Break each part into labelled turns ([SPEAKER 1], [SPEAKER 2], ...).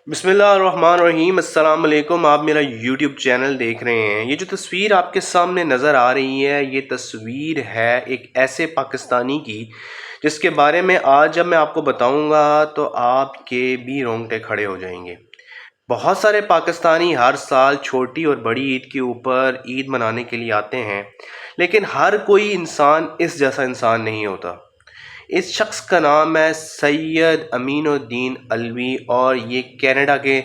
[SPEAKER 1] बिस्मिल्लाहिर्रहमानिर्रहीम। अस्सलाम वालेकुम। आप मेरा यूट्यूब चैनल देख रहे हैं। ये जो तस्वीर आपके सामने नज़र आ रही है, ये तस्वीर है एक ऐसे पाकिस्तानी की जिसके बारे में आज जब मैं आपको बताऊंगा तो आपके भी रोंगटे खड़े हो जाएंगे। बहुत सारे पाकिस्तानी हर साल छोटी और बड़ी ईद के ऊपर ईद मनाने के लिए आते हैं, लेकिन हर कोई इंसान इस जैसा इंसान नहीं होता। इस शख्स का नाम है सैयद अमीनुद्दीन अलवी और ये कनाडा के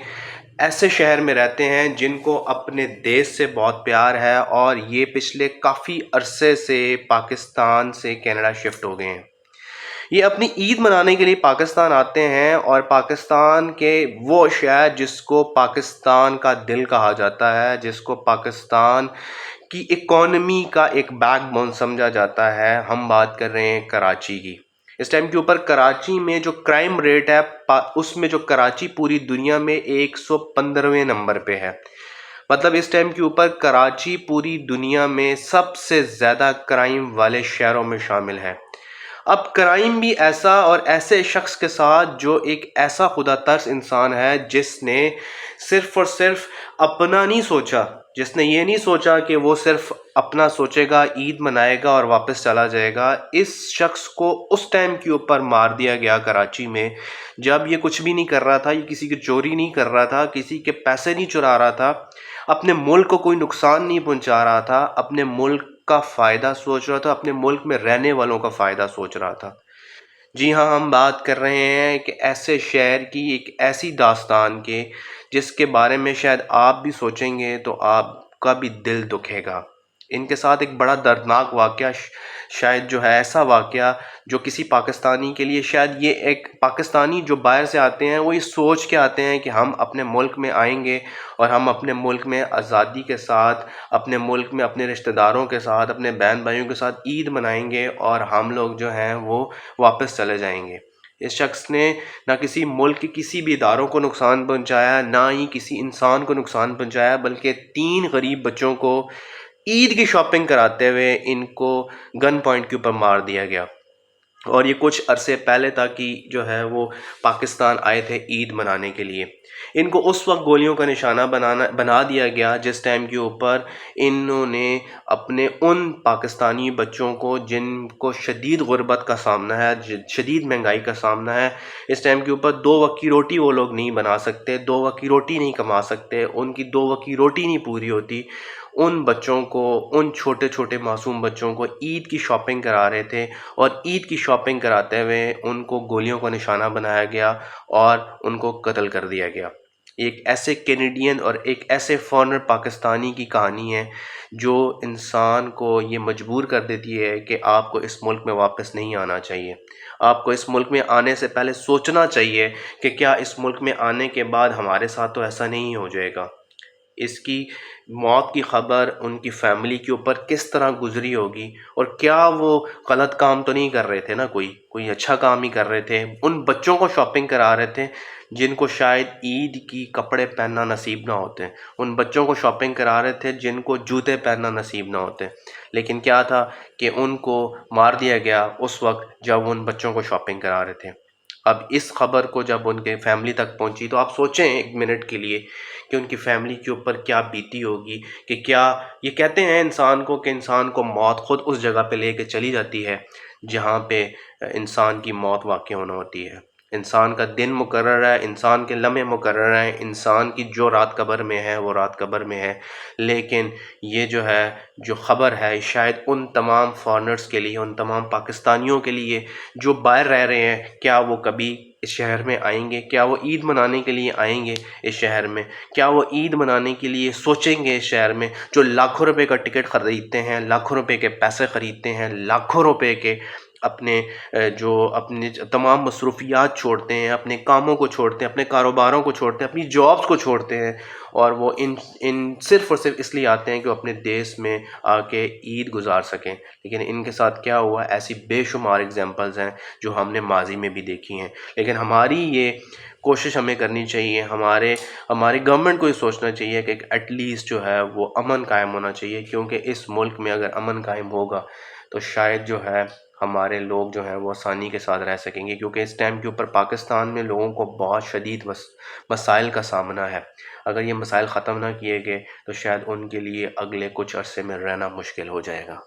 [SPEAKER 1] ऐसे शहर में रहते हैं जिनको अपने देश से बहुत प्यार है और ये पिछले काफ़ी अरसे से पाकिस्तान से कनाडा शिफ्ट हो गए हैं। ये अपनी ईद मनाने के लिए पाकिस्तान आते हैं और पाकिस्तान के वो शहर जिसको पाकिस्तान का दिल कहा जाता है, जिसको पाकिस्तान की इकॉनमी का एक बैकबोन समझा जाता है, हम बात कर रहे हैं कराची की। इस टाइम के ऊपर कराची में जो क्राइम रेट है उसमें जो कराची पूरी दुनिया में 115वें नंबर पे है। मतलब इस टाइम के ऊपर कराची पूरी दुनिया में सबसे ज़्यादा क्राइम वाले शहरों में शामिल है। अब क्राइम भी ऐसा और ऐसे शख्स के साथ जो एक ऐसा खुदा तर्स इंसान है जिसने सिर्फ और सिर्फ अपना नहीं सोचा, जिसने ये नहीं सोचा कि वो सिर्फ अपना सोचेगा, ईद मनाएगा और वापस चला जाएगा। इस शख्स को उस टाइम के ऊपर मार दिया गया कराची में जब ये कुछ भी नहीं कर रहा था, ये किसी की चोरी नहीं कर रहा था, किसी के पैसे नहीं चुरा रहा था, अपने मुल्क को कोई नुकसान नहीं पहुंचा रहा था, अपने मुल्क का फ़ायदा सोच रहा था, अपने मुल्क में रहने वालों का फ़ायदा सोच रहा था। जी हाँ, हम बात कर रहे हैं कि ऐसे शहर की एक ऐसी दास्तान के जिसके बारे में शायद आप भी सोचेंगे तो आपका भी दिल दुखेगा। इनके साथ एक बड़ा दर्दनाक वाक़या शायद जो है ऐसा वाक़या जो किसी पाकिस्तानी के लिए, शायद ये एक पाकिस्तानी जो बाहर से आते हैं वो ये सोच के आते हैं कि हम अपने मुल्क में आएंगे और हम अपने मुल्क में आज़ादी के साथ, अपने मुल्क में अपने रिश्तेदारों के साथ, अपने बहन भाइयों के साथ ईद मनाएंगे और हम लोग जो हैं वो वापस चले जाएंगे। इस शख्स ने ना किसी मुल्क के किसी भी इदारों को नुकसान पहुंचाया, ना ही किसी इंसान को नुकसान पहुंचाया, बल्कि 3 गरीब बच्चों को ईद की शॉपिंग कराते हुए इनको गन पॉइंट के ऊपर मार दिया गया। और ये कुछ अरसे पहले तक कि जो है वो पाकिस्तान आए थे ईद मनाने के लिए। इनको उस वक्त गोलियों का निशाना बना दिया गया जिस टाइम के ऊपर इन्होंने अपने उन पाकिस्तानी बच्चों को जिनको शदीद गुर्बत का सामना है, शदीद महंगाई का सामना है, इस टाइम के ऊपर 2 वक्त की रोटी वो लोग नहीं बना सकते, 2 वक्त की रोटी नहीं कमा सकते, उनकी 2 वक्त की रोटी नहीं पूरी होती। उन बच्चों को, उन छोटे छोटे मासूम बच्चों को ईद की शॉपिंग करा रहे थे और ईद की शॉपिंग कराते हुए उनको गोलियों का निशाना बनाया गया और उनको कत्ल कर दिया गया। एक ऐसे कैनेडियन और एक ऐसे फॉरेनर पाकिस्तानी की कहानी है जो इंसान को ये मजबूर कर देती है कि आपको इस मुल्क में वापस नहीं आना चाहिए। आपको इस मुल्क में आने से पहले सोचना चाहिए कि क्या इस मुल्क में आने के बाद हमारे साथ तो ऐसा नहीं हो जाएगा। इसकी मौत की ख़बर उनकी फ़ैमिली के ऊपर किस तरह गुजरी होगी और क्या वो गलत काम तो नहीं कर रहे थे ना, कोई अच्छा काम ही कर रहे थे। उन बच्चों को शॉपिंग करा रहे थे जिनको शायद ईद की कपड़े पहनना नसीब ना होते, उन बच्चों को शॉपिंग करा रहे थे जिनको जूते पहनना नसीब ना होते। लेकिन क्या था कि उनको मार दिया गया उस वक्त जब उन बच्चों को शॉपिंग करा रहे थे। अब इस खबर को जब उनके फैमिली तक पहुंची तो आप सोचें एक मिनट के लिए कि उनकी फैमिली के ऊपर क्या बीती होगी। कि क्या ये कहते हैं इंसान को कि इंसान को मौत खुद उस जगह पे लेके चली जाती है जहाँ पे इंसान की मौत वाक़ई होना होती है। इंसान का दिन मुकर्रर है, इंसान के लम्हे मुकर्रर हैं, इंसान की जो रात कब्र में है वो रात कब्र में है। लेकिन ये जो है, जो ख़बर है, शायद उन तमाम फॉरेनर्स के लिए, उन तमाम पाकिस्तानियों के लिए जो बाहर रह रहे हैं, क्या वो कभी इस शहर में आएंगे? क्या वो ईद मनाने के लिए आएंगे इस शहर में? क्या वो ईद मनाने के लिए सोचेंगे इस शहर में जो लाखों रुपए का टिकट ख़रीदते हैं, लाखों रुपए के पैसे ख़रीदते हैं, लाखों रुपए के अपने जो अपने तमाम मसरूफियात छोड़ते हैं, अपने कामों को छोड़ते हैं, अपने कारोबारों को छोड़ते हैं, अपनी जॉब्स को छोड़ते हैं और वो इन सिर्फ़ और सिर्फ इसलिए आते हैं कि वो अपने देश में आके ईद गुजार सकें। लेकिन इनके साथ क्या हुआ, ऐसी बेशुमार एग्जांपल्स हैं जो हमने माजी में भी देखी हैं। लेकिन हमारी ये कोशिश हमें करनी चाहिए, हमारी गवर्नमेंट को ये सोचना चाहिए कि एटलीस्ट जो है वो अमन कायम होना चाहिए, क्योंकि इस मुल्क में अगर अमन कायम होगा तो शायद जो है ہمارے لوگ جو ہیں وہ آسانی کے ساتھ رہ سکیں گے، کیونکہ اس ٹائم کے اوپر پاکستان میں لوگوں کو بہت شدید مسائل کا سامنا ہے۔ اگر یہ مسائل ختم نہ کیے گئے تو شاید ان کے لیے اگلے کچھ عرصے میں رہنا مشکل ہو جائے گا۔